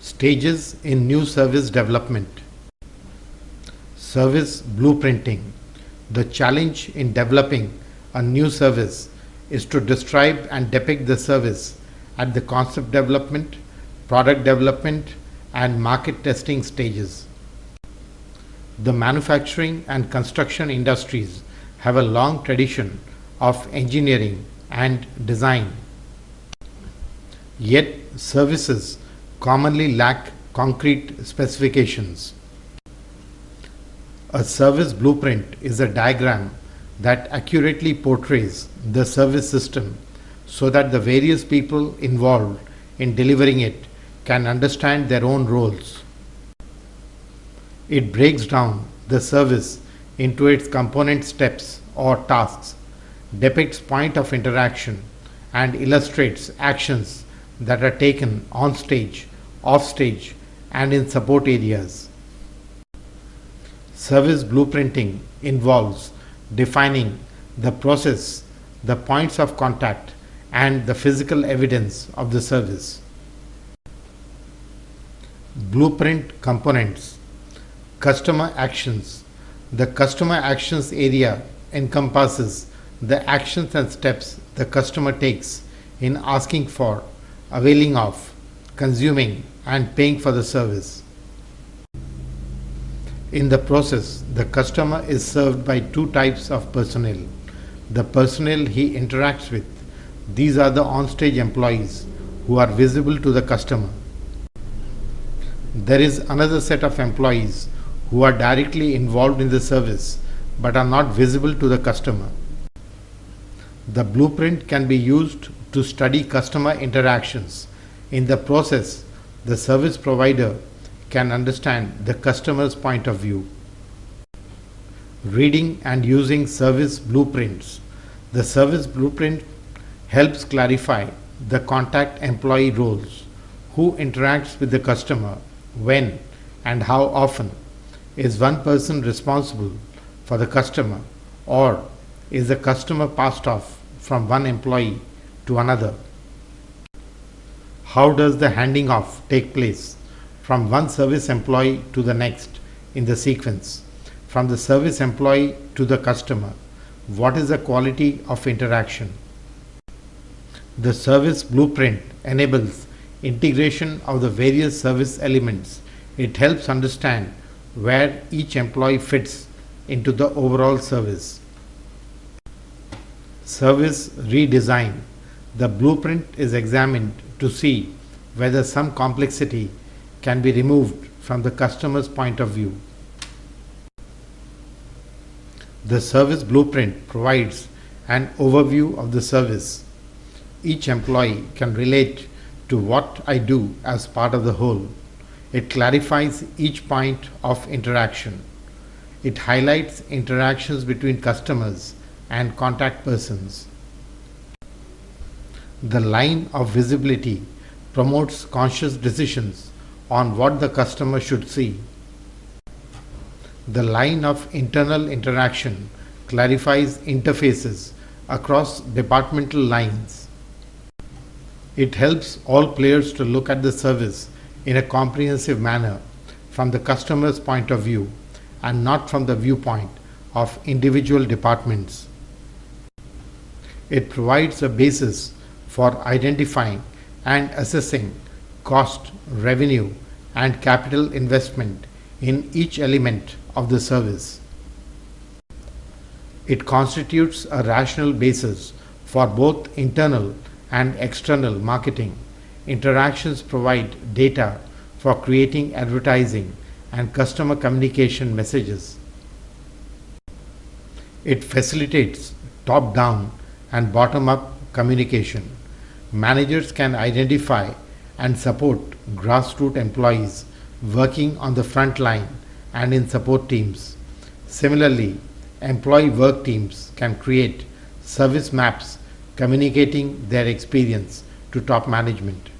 Stages in new service development. Service blueprinting. The challenge in developing a new service is to describe and depict the service at the concept development, product development, and market testing stages. The manufacturing and construction industries have a long tradition of engineering and design. Yet, services commonly lack concrete specifications. A service blueprint is a diagram that accurately portrays the service system so that the various people involved in delivering it can understand their own roles. It breaks down the service into its component steps or tasks, depicts point of interaction, and illustrates actions that are taken on stage, off stage, and in support areas. Service blueprinting involves defining the process, the points of contact, and the physical evidence of the service. Blueprint components. Customer actions. The customer actions area encompasses the actions and steps the customer takes in asking for, availing of, consuming, and paying for the service. In the process, the customer is served by two types of personnel. The personnel he interacts with, these are the on-stage employees who are visible to the customer. There is another set of employees who are directly involved in the service but are not visible to the customer. The blueprint can be used to study customer interactions. In the process, the service provider can understand the customer's point of view. Reading and using service blueprints. The service blueprint helps clarify the contact employee roles, who interacts with the customer, when and how often. Is one person responsible for the customer, or is the customer passed off from one employee to another? How does the handing off take place from one service employee to the next in the sequence? From the service employee to the customer, what is the quality of interaction? The service blueprint enables integration of the various service elements. It helps understand where each employee fits into the overall service. Service redesign. The blueprint is examined to see whether some complexity can be removed from the customer's point of view. The service blueprint provides an overview of the service. Each employee can relate to what I do as part of the whole. It clarifies each point of interaction. It highlights interactions between customers and contact persons. The line of visibility promotes conscious decisions on what the customer should see. The line of internal interaction clarifies interfaces across departmental lines. It helps all players to look at the service in a comprehensive manner from the customer's point of view and not from the viewpoint of individual departments. It provides a basis for identifying and assessing cost, revenue, and capital investment in each element of the service. It constitutes a rational basis for both internal and external marketing. Interactions provide data for creating advertising and customer communication messages. It facilitates top-down and bottom-up communication. Managers can identify and support grassroots employees working on the front line and in support teams. Similarly, employee work teams can create service maps communicating their experience to top management.